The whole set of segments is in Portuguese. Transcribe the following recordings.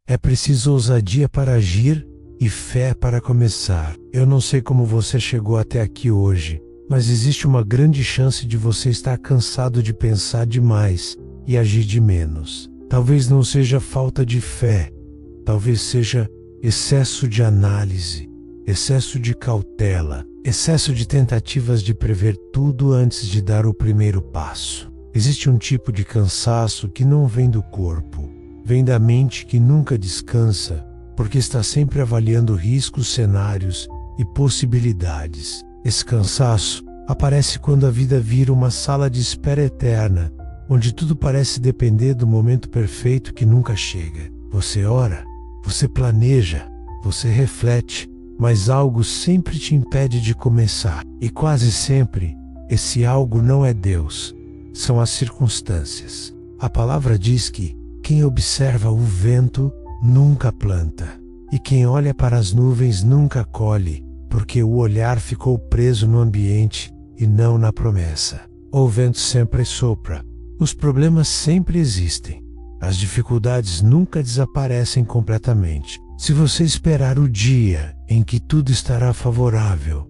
É preciso ousadia para agir e fé para começar. Eu não sei como você chegou até aqui hoje, mas existe uma grande chance de você estar cansado de pensar demais e agir de menos. Talvez não seja falta de fé, talvez seja excesso de análise, excesso de cautela, excesso de tentativas de prever tudo antes de dar o primeiro passo. Existe um tipo de cansaço que não vem do corpo, vem da mente que nunca descansa, porque está sempre avaliando riscos, cenários e possibilidades. Esse cansaço aparece quando a vida vira uma sala de espera eterna, onde tudo parece depender do momento perfeito que nunca chega. Você ora, você planeja, você reflete, mas algo sempre te impede de começar. E quase sempre, esse algo não é Deus, são as circunstâncias. A palavra diz que quem observa o vento nunca planta, e quem olha para as nuvens nunca colhe, porque o olhar ficou preso no ambiente e não na promessa. O vento sempre sopra, os problemas sempre existem, as dificuldades nunca desaparecem completamente. Se você esperar o dia em que tudo estará favorável,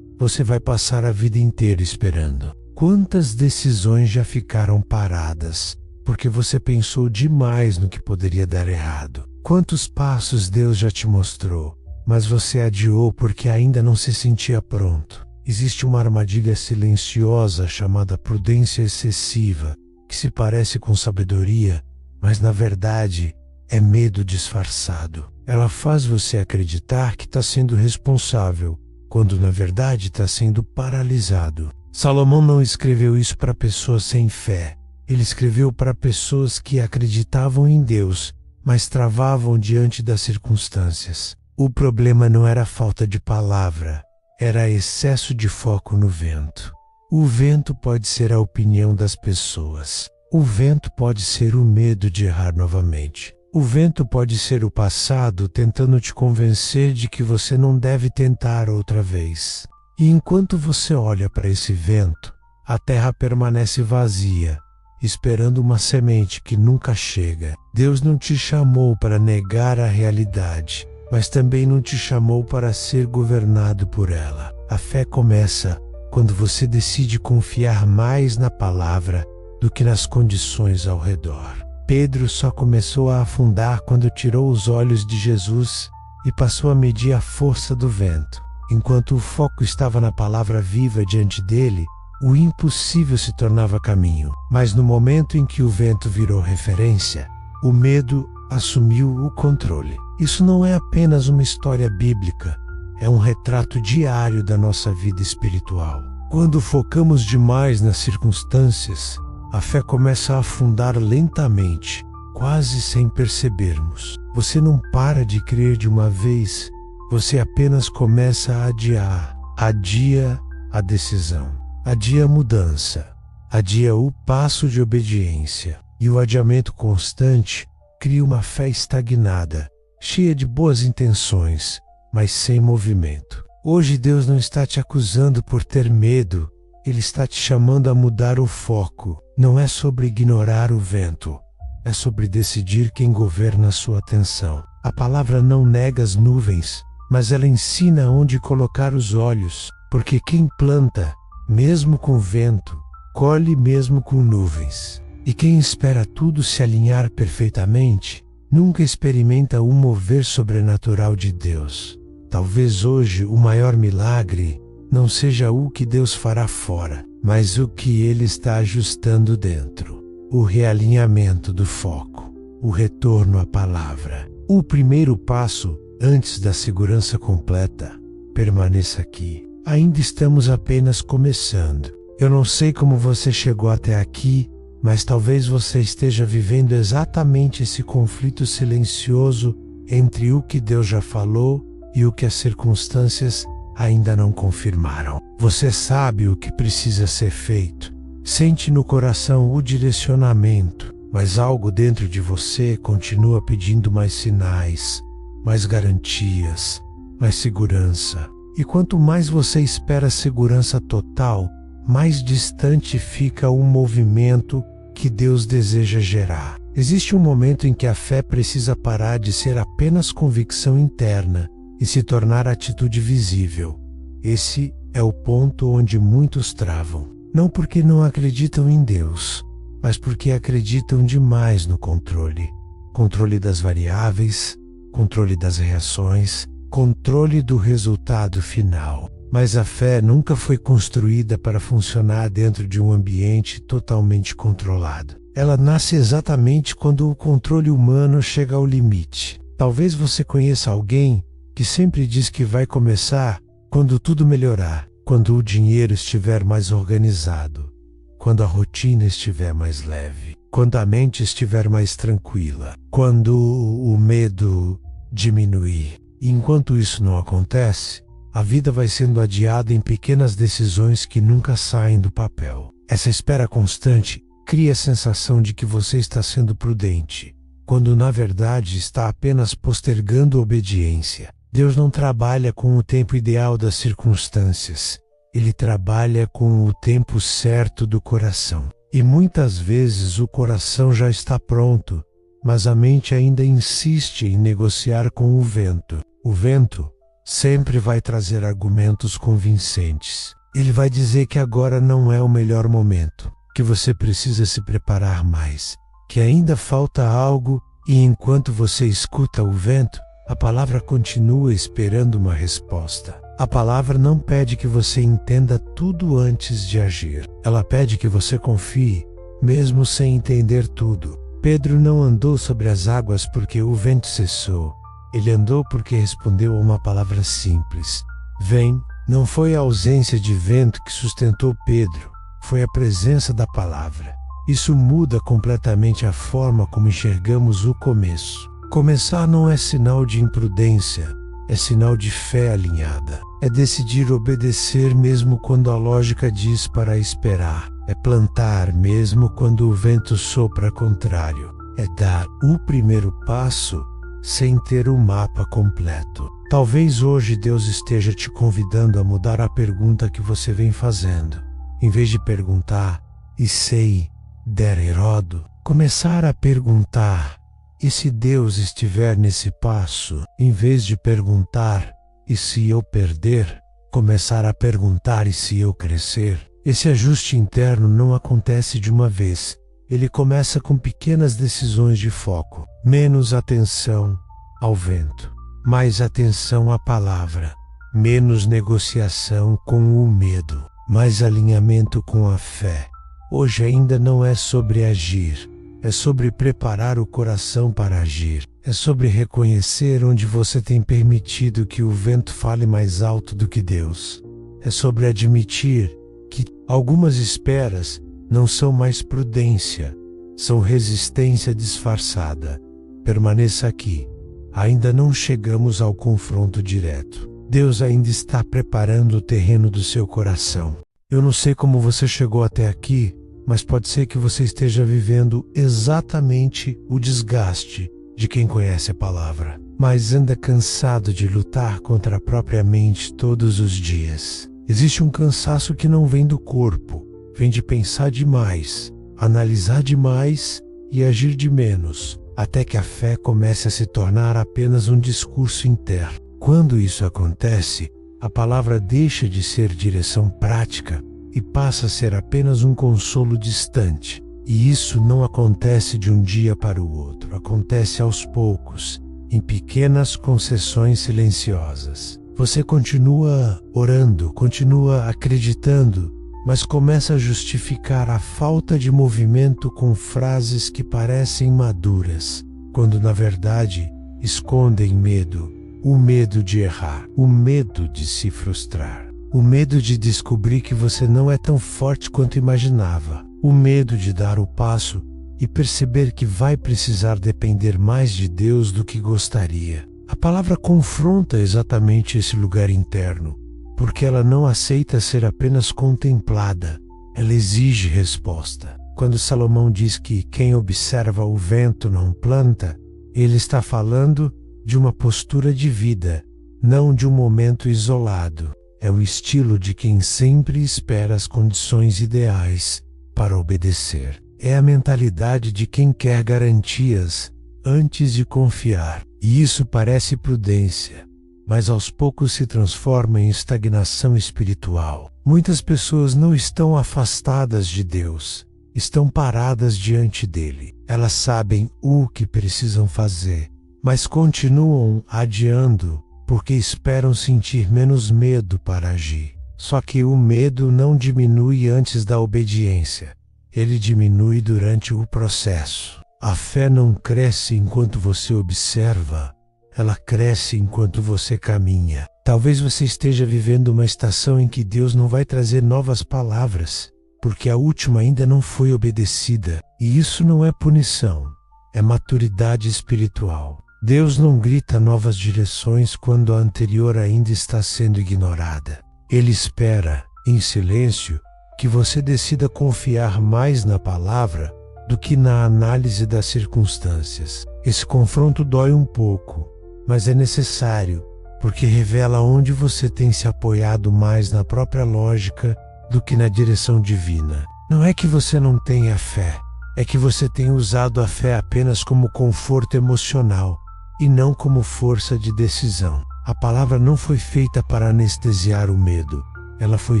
você vai passar a vida inteira esperando. Quantas decisões já ficaram paradas porque você pensou demais no que poderia dar errado? Quantos passos Deus já te mostrou, mas você adiou porque ainda não se sentia pronto? Existe uma armadilha silenciosa chamada prudência excessiva, que se parece com sabedoria, mas na verdade é medo disfarçado. Ela faz você acreditar que está sendo responsável, quando na verdade está sendo paralisado. Salomão não escreveu isso para pessoas sem fé. Ele escreveu para pessoas que acreditavam em Deus, mas travavam diante das circunstâncias. O problema não era a falta de palavra, era excesso de foco no vento. O vento pode ser a opinião das pessoas. O vento pode ser o medo de errar novamente. O vento pode ser o passado tentando te convencer de que você não deve tentar outra vez. E enquanto você olha para esse vento, a terra permanece vazia, esperando uma semente que nunca chega. Deus não te chamou para negar a realidade, mas também não te chamou para ser governado por ela. A fé começa quando você decide confiar mais na palavra do que nas condições ao redor. Pedro só começou a afundar quando tirou os olhos de Jesus e passou a medir a força do vento. Enquanto o foco estava na palavra viva diante dele, o impossível se tornava caminho. Mas no momento em que o vento virou referência, o medo assumiu o controle. Isso não é apenas uma história bíblica, é um retrato diário da nossa vida espiritual. Quando focamos demais nas circunstâncias, a fé começa a afundar lentamente, quase sem percebermos. Você não para de crer de uma vez, você apenas começa a adiar. Adia a decisão, adia a mudança, adia o passo de obediência. E o adiamento constante cria uma fé estagnada, cheia de boas intenções, mas sem movimento. Hoje Deus não está te acusando por ter medo, Ele está te chamando a mudar o foco. Não é sobre ignorar o vento, é sobre decidir quem governa a sua atenção. A palavra não nega as nuvens, mas ela ensina onde colocar os olhos, porque quem planta, mesmo com vento, colhe mesmo com nuvens. E quem espera tudo se alinhar perfeitamente, nunca experimenta o mover sobrenatural de Deus. Talvez hoje o maior milagre não seja o que Deus fará fora, mas o que Ele está ajustando dentro. O realinhamento do foco, o retorno à palavra. O primeiro passo, antes da segurança completa, permaneça aqui. Ainda estamos apenas começando. Eu não sei como você chegou até aqui, mas talvez você esteja vivendo exatamente esse conflito silencioso entre o que Deus já falou e o que as circunstâncias ainda não confirmaram. Você sabe o que precisa ser feito, sente no coração o direcionamento, mas algo dentro de você continua pedindo mais sinais, mais garantias, mais segurança. E quanto mais você espera segurança total, mais distante fica o movimento que Deus deseja gerar. Existe um momento em que a fé precisa parar de ser apenas convicção interna e se tornar atitude visível. Esse é o ponto onde muitos travam. Não porque não acreditam em Deus, mas porque acreditam demais no controle. Controle das variáveis, controle das reações, controle do resultado final. Mas a fé nunca foi construída para funcionar dentro de um ambiente totalmente controlado. Ela nasce exatamente quando o controle humano chega ao limite. Talvez você conheça alguém que sempre diz que vai começar quando tudo melhorar, quando o dinheiro estiver mais organizado, quando a rotina estiver mais leve, quando a mente estiver mais tranquila, quando o medo diminuir. E enquanto isso não acontece, a vida vai sendo adiada em pequenas decisões que nunca saem do papel. Essa espera constante cria a sensação de que você está sendo prudente, quando na verdade está apenas postergando a obediência. Deus não trabalha com o tempo ideal das circunstâncias. Ele trabalha com o tempo certo do coração. E muitas vezes o coração já está pronto, mas a mente ainda insiste em negociar com o vento. O vento sempre vai trazer argumentos convincentes. Ele vai dizer que agora não é o melhor momento, que você precisa se preparar mais, que ainda falta algo, e enquanto você escuta o vento, a palavra continua esperando uma resposta. A palavra não pede que você entenda tudo antes de agir. Ela pede que você confie, mesmo sem entender tudo. Pedro não andou sobre as águas porque o vento cessou. Ele andou porque respondeu a uma palavra simples: vem. Não foi a ausência de vento que sustentou Pedro, foi a presença da palavra. Isso muda completamente a forma como enxergamos o começo. Começar não é sinal de imprudência, é sinal de fé alinhada. É decidir obedecer mesmo quando a lógica diz para esperar. É plantar mesmo quando o vento sopra contrário. É dar o primeiro passo sem ter o mapa completo. Talvez hoje Deus esteja te convidando a mudar a pergunta que você vem fazendo. Em vez de perguntar, e sei, der erodo, começar a perguntar, e se Deus estiver nesse passo? Em vez de perguntar, e se eu perder? Começar a perguntar, e se eu crescer? Esse ajuste interno não acontece de uma vez. Ele começa com pequenas decisões de foco. Menos atenção ao vento, mais atenção à palavra. Menos negociação com o medo, mais alinhamento com a fé. Hoje ainda não é sobre agir, é sobre preparar o coração para agir. É sobre reconhecer onde você tem permitido que o vento fale mais alto do que Deus. É sobre admitir que algumas esperas não são mais prudência, são resistência disfarçada. Permaneça aqui. Ainda não chegamos ao confronto direto. Deus ainda está preparando o terreno do seu coração. Eu não sei como você chegou até aqui, mas pode ser que você esteja vivendo exatamente o desgaste de quem conhece a palavra, mas anda cansado de lutar contra a própria mente todos os dias. Existe um cansaço que não vem do corpo, vem de pensar demais, analisar demais e agir de menos, até que a fé comece a se tornar apenas um discurso interno. Quando isso acontece, a palavra deixa de ser direção prática e passa a ser apenas um consolo distante. E isso não acontece de um dia para o outro, acontece aos poucos, em pequenas concessões silenciosas. Você continua orando, continua acreditando, mas começa a justificar a falta de movimento com frases que parecem maduras, quando na verdade escondem medo. O medo de errar, o medo de se frustrar, o medo de descobrir que você não é tão forte quanto imaginava, o medo de dar o passo e perceber que vai precisar depender mais de Deus do que gostaria. A palavra confronta exatamente esse lugar interno, porque ela não aceita ser apenas contemplada, ela exige resposta. Quando Salomão diz que quem observa o vento não planta, ele está falando de uma postura de vida, não de um momento isolado. É o estilo de quem sempre espera as condições ideais para obedecer. é a mentalidade de quem quer garantias antes de confiar. E isso parece prudência, mas aos poucos se transforma em estagnação espiritual. Muitas pessoas não estão afastadas de Deus, estão paradas diante dele. Elas sabem o que precisam fazer, mas continuam adiando porque esperam sentir menos medo para agir. Só que o medo não diminui antes da obediência, ele diminui durante o processo. A fé não cresce enquanto você observa, ela cresce enquanto você caminha. Talvez você esteja vivendo uma estação em que Deus não vai trazer novas palavras, porque a última ainda não foi obedecida. E isso não é punição, é maturidade espiritual. Deus não grita novas direções quando a anterior ainda está sendo ignorada. Ele espera, em silêncio, que você decida confiar mais na palavra do que na análise das circunstâncias. Esse confronto dói um pouco, mas é necessário, porque revela onde você tem se apoiado mais na própria lógica do que na direção divina. Não é que você não tenha fé, é que você tem usado a fé apenas como conforto emocional e não como força de decisão. A palavra não foi feita para anestesiar o medo, ela foi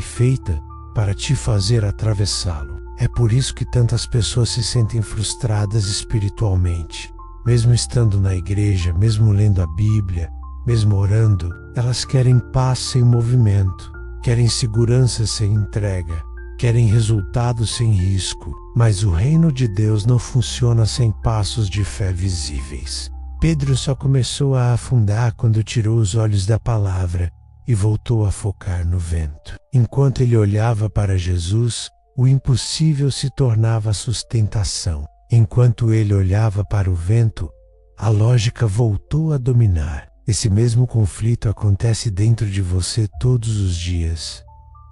feita para te fazer atravessá-lo. É por isso que tantas pessoas se sentem frustradas espiritualmente. Mesmo estando na igreja, mesmo lendo a Bíblia, mesmo orando, elas querem paz sem movimento, querem segurança sem entrega, querem resultados sem risco. Mas o reino de Deus não funciona sem passos de fé visíveis. Pedro só começou a afundar quando tirou os olhos da palavra e voltou a focar no vento. Enquanto ele olhava para Jesus, o impossível se tornava sustentação. Enquanto ele olhava para o vento, a lógica voltou a dominar. Esse mesmo conflito acontece dentro de você todos os dias.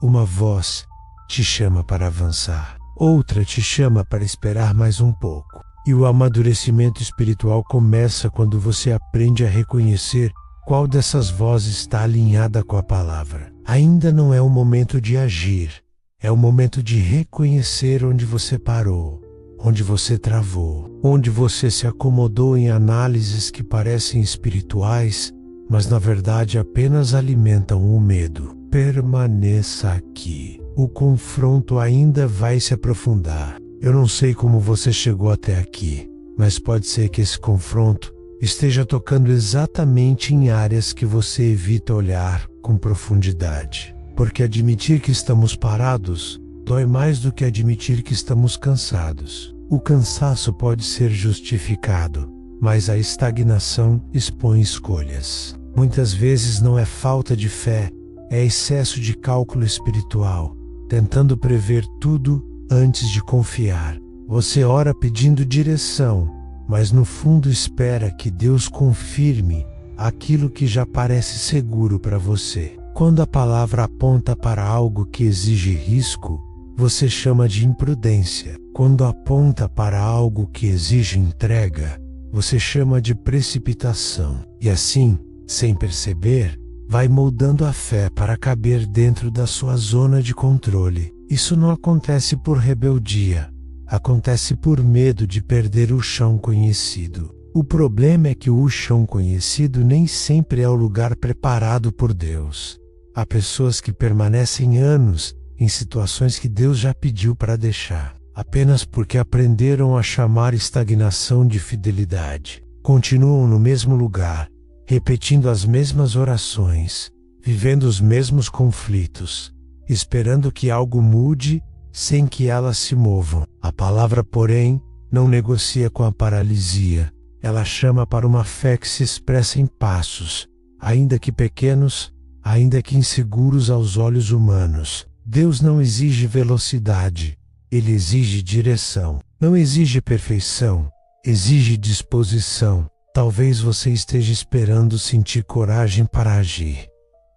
Uma voz te chama para avançar, outra te chama para esperar mais um pouco. E o amadurecimento espiritual começa quando você aprende a reconhecer qual dessas vozes está alinhada com a palavra. Ainda não é o momento de agir, é o momento de reconhecer onde você parou, onde você travou, onde você se acomodou em análises que parecem espirituais, mas na verdade apenas alimentam o medo. Permaneça aqui. O confronto ainda vai se aprofundar. Eu não sei como você chegou até aqui, mas pode ser que esse confronto esteja tocando exatamente em áreas que você evita olhar com profundidade. Porque admitir que estamos parados dói mais do que admitir que estamos cansados. O cansaço pode ser justificado, mas a estagnação expõe escolhas. Muitas vezes não é falta de fé, é excesso de cálculo espiritual, tentando prever tudo antes de confiar. Você ora pedindo direção, mas no fundo espera que Deus confirme aquilo que já parece seguro para você. Quando a palavra aponta para algo que exige risco, você chama de imprudência. Quando aponta para algo que exige entrega, você chama de precipitação. E assim, sem perceber, vai moldando a fé para caber dentro da sua zona de controle. Isso não acontece por rebeldia, acontece por medo de perder o chão conhecido. O problema é que o chão conhecido nem sempre é o lugar preparado por Deus. Há pessoas que permanecem anos em situações que Deus já pediu para deixar, apenas porque aprenderam a chamar estagnação de fidelidade. Continuam no mesmo lugar, repetindo as mesmas orações, vivendo os mesmos conflitos, esperando que algo mude sem que elas se movam. A palavra, porém, não negocia com a paralisia. Ela chama para uma fé que se expressa em passos, ainda que pequenos, ainda que inseguros aos olhos humanos. Deus não exige velocidade, Ele exige direção. Não exige perfeição, exige disposição. Talvez você esteja esperando sentir coragem para agir,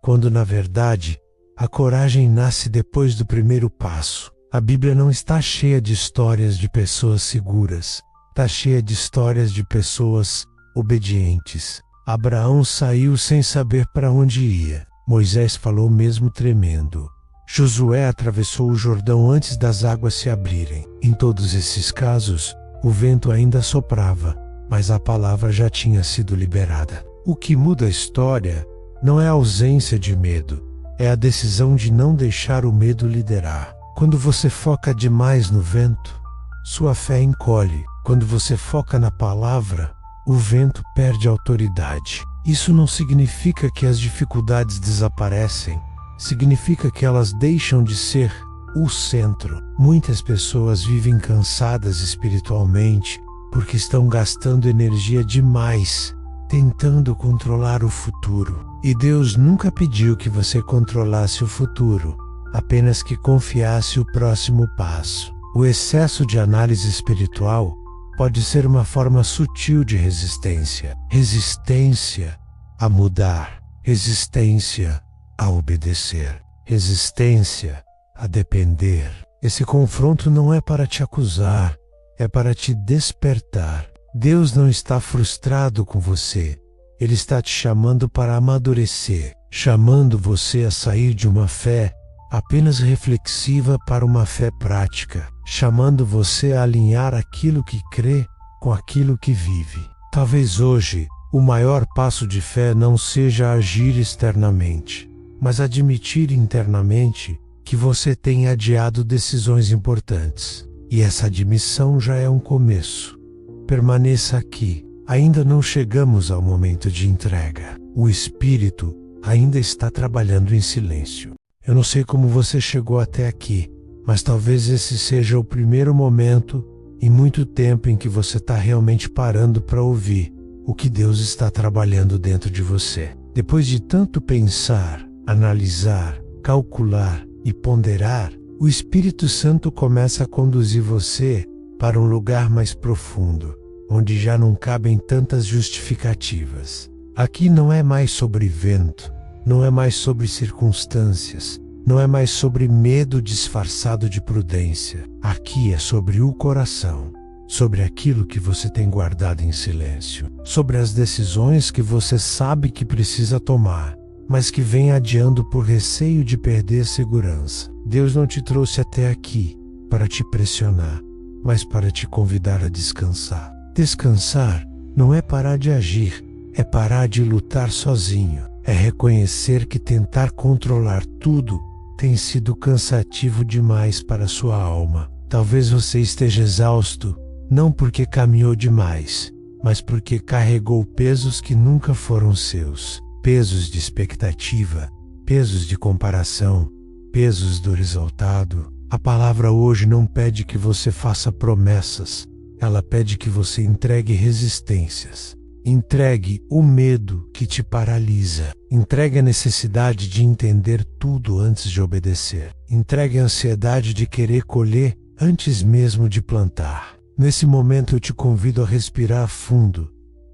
quando na verdade, a coragem nasce depois do primeiro passo. A Bíblia não está cheia de histórias de pessoas seguras, está cheia de histórias de pessoas obedientes. Abraão saiu sem saber para onde ia. Moisés falou mesmo tremendo. Josué atravessou o Jordão antes das águas se abrirem. Em todos esses casos, o vento ainda soprava, mas a palavra já tinha sido liberada. O que muda a história não é a ausência de medo, é a decisão de não deixar o medo liderar. Quando você foca demais no vento, sua fé encolhe. Quando você foca na palavra, o vento perde autoridade. Isso não significa que as dificuldades desaparecem, significa que elas deixam de ser o centro. Muitas pessoas vivem cansadas espiritualmente porque estão gastando energia demais tentando controlar o futuro. E Deus nunca pediu que você controlasse o futuro, apenas que confiasse o próximo passo. O excesso de análise espiritual pode ser uma forma sutil de resistência. Resistência a mudar, resistência a obedecer, resistência a depender. Esse confronto não é para te acusar, é para te despertar. Deus não está frustrado com você. Ele está te chamando para amadurecer, chamando você a sair de uma fé apenas reflexiva para uma fé prática, chamando você a alinhar aquilo que crê com aquilo que vive. Talvez hoje o maior passo de fé não seja agir externamente, mas admitir internamente que você tem adiado decisões importantes. E essa admissão já é um começo. Permaneça aqui. Ainda não chegamos ao momento de entrega. O Espírito ainda está trabalhando em silêncio. Eu não sei como você chegou até aqui, mas talvez esse seja o primeiro momento em muito tempo em que você está realmente parando para ouvir o que Deus está trabalhando dentro de você. Depois de tanto pensar, analisar, calcular e ponderar, o Espírito Santo começa a conduzir você para um lugar mais profundo, onde já não cabem tantas justificativas. Aqui não é mais sobre vento, não é mais sobre circunstâncias, não é mais sobre medo disfarçado de prudência. Aqui é sobre o coração, sobre aquilo que você tem guardado em silêncio, sobre as decisões que você sabe que precisa tomar, mas que vem adiando por receio de perder a segurança. Deus não te trouxe até aqui para te pressionar, mas para te convidar a descansar. Descansar não é parar de agir, é parar de lutar sozinho. É reconhecer que tentar controlar tudo tem sido cansativo demais para sua alma. Talvez você esteja exausto, não porque caminhou demais, mas porque carregou pesos que nunca foram seus. Pesos de expectativa, pesos de comparação, pesos do resultado. A palavra hoje não pede que você faça promessas, ela pede que você entregue resistências. Entregue o medo que te paralisa. Entregue a necessidade de entender tudo antes de obedecer. Entregue a ansiedade de querer colher antes mesmo de plantar. Nesse momento eu te convido a respirar fundo,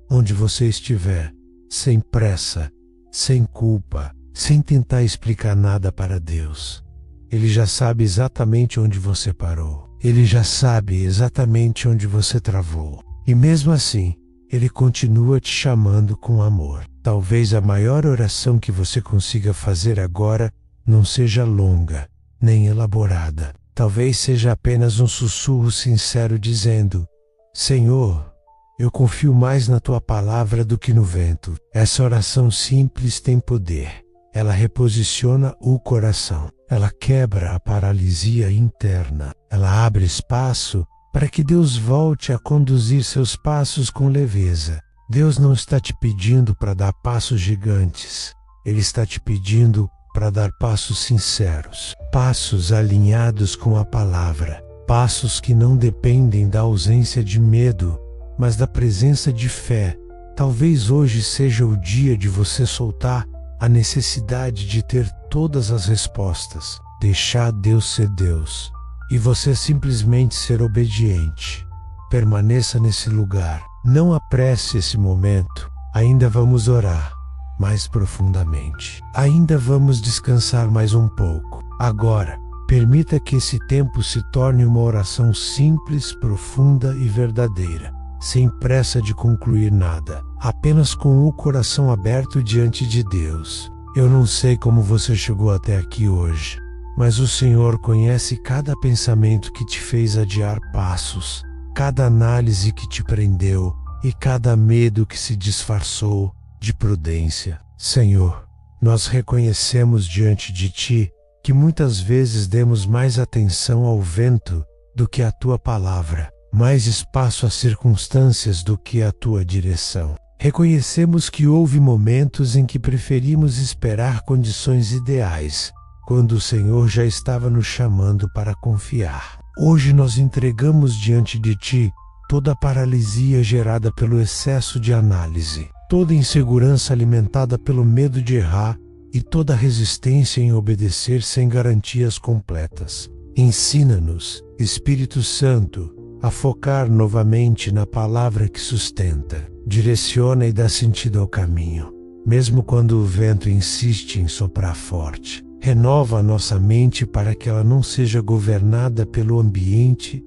onde você estiver, sem pressa, sem culpa, sem tentar explicar nada para Deus. Ele já sabe exatamente onde você parou. Ele já sabe exatamente onde você travou. E mesmo assim, Ele continua te chamando com amor. Talvez a maior oração que você consiga fazer agora não seja longa, nem elaborada. Talvez seja apenas um sussurro sincero dizendo: Senhor, eu confio mais na Tua palavra do que no vento. Essa oração simples tem poder. Ela reposiciona o coração. Ela quebra a paralisia interna. Ela abre espaço para que Deus volte a conduzir seus passos com leveza. Deus não está te pedindo para dar passos gigantes. Ele está te pedindo para dar passos sinceros, passos alinhados com a palavra, passos que não dependem da ausência de medo, mas da presença de fé. Talvez hoje seja o dia de você soltar a necessidade de ter todas as respostas, deixar Deus ser Deus, e você simplesmente ser obediente. Permaneça nesse lugar. Não apresse esse momento. Ainda vamos orar mais profundamente. Ainda vamos descansar mais um pouco. Agora, permita que esse tempo se torne uma oração simples, profunda e verdadeira, sem pressa de concluir nada, apenas com o coração aberto diante de Deus. Eu não sei como você chegou até aqui hoje, mas o Senhor conhece cada pensamento que te fez adiar passos, cada análise que te prendeu e cada medo que se disfarçou de prudência. Senhor, nós reconhecemos diante de Ti que muitas vezes demos mais atenção ao vento do que à Tua palavra, mais espaço às circunstâncias do que à Tua direção. Reconhecemos que houve momentos em que preferimos esperar condições ideais, quando o Senhor já estava nos chamando para confiar. Hoje nós entregamos diante de Ti toda a paralisia gerada pelo excesso de análise, toda insegurança alimentada pelo medo de errar e toda resistência em obedecer sem garantias completas. Ensina-nos, Espírito Santo, a focar novamente na palavra que sustenta, direciona e dá sentido ao caminho, mesmo quando o vento insiste em soprar forte. Renova a nossa mente para que ela não seja governada pelo ambiente,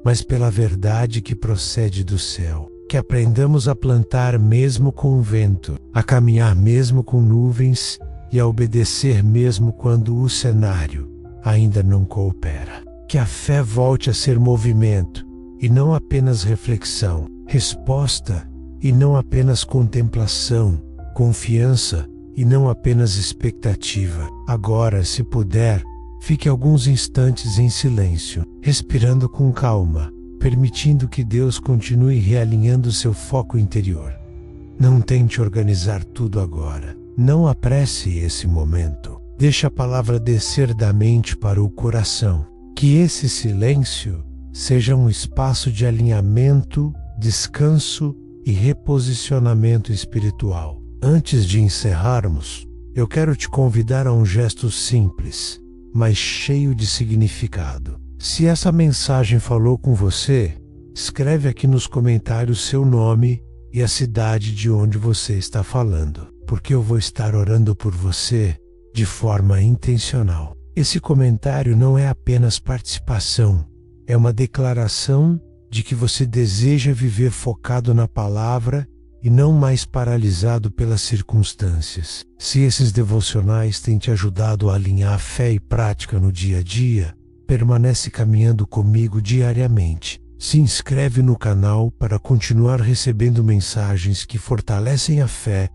mas pela verdade que procede do céu. Que aprendamos a plantar mesmo com o vento, a caminhar mesmo com nuvens e a obedecer mesmo quando o cenário ainda não coopera. Que a fé volte a ser movimento e não apenas reflexão, resposta e não apenas contemplação, confiança e não apenas expectativa. Agora, se puder, fique alguns instantes em silêncio, respirando com calma, permitindo que Deus continue realinhando seu foco interior. Não tente organizar tudo agora. Não apresse esse momento. Deixe a palavra descer da mente para o coração. Que esse silêncio seja um espaço de alinhamento, descanso e reposicionamento espiritual. Antes de encerrarmos, eu quero te convidar a um gesto simples, mas cheio de significado. Se essa mensagem falou com você, escreve aqui nos comentários seu nome e a cidade de onde você está falando, porque eu vou estar orando por você de forma intencional. Esse comentário não é apenas participação, é uma declaração de que você deseja viver focado na palavra e não mais paralisado pelas circunstâncias. Se esses devocionais têm te ajudado a alinhar fé e prática no dia a dia, permanece caminhando comigo diariamente. Se inscreve no canal para continuar recebendo mensagens que fortalecem a fé,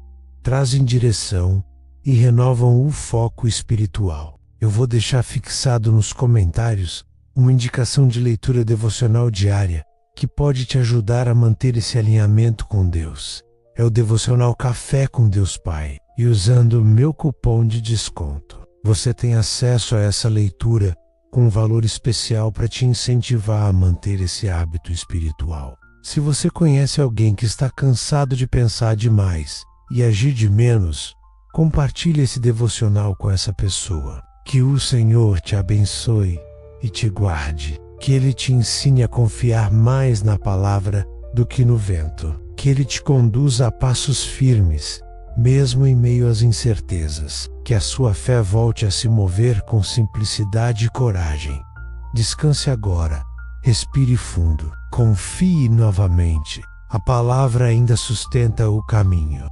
trazem direção e renovam o foco espiritual. Eu vou deixar fixado nos comentários uma indicação de leitura devocional diária que pode te ajudar a manter esse alinhamento com Deus. É o devocional Café com Deus Pai, e usando o meu cupom de desconto, você tem acesso a essa leitura com um valor especial para te incentivar a manter esse hábito espiritual. Se você conhece alguém que está cansado de pensar demais e agir de menos, compartilhe esse devocional com essa pessoa. Que o Senhor te abençoe e te guarde. Que Ele te ensine a confiar mais na palavra do que no vento. Que Ele te conduza a passos firmes, mesmo em meio às incertezas. Que a sua fé volte a se mover com simplicidade e coragem. Descanse agora, respire fundo, confie novamente. A palavra ainda sustenta o caminho.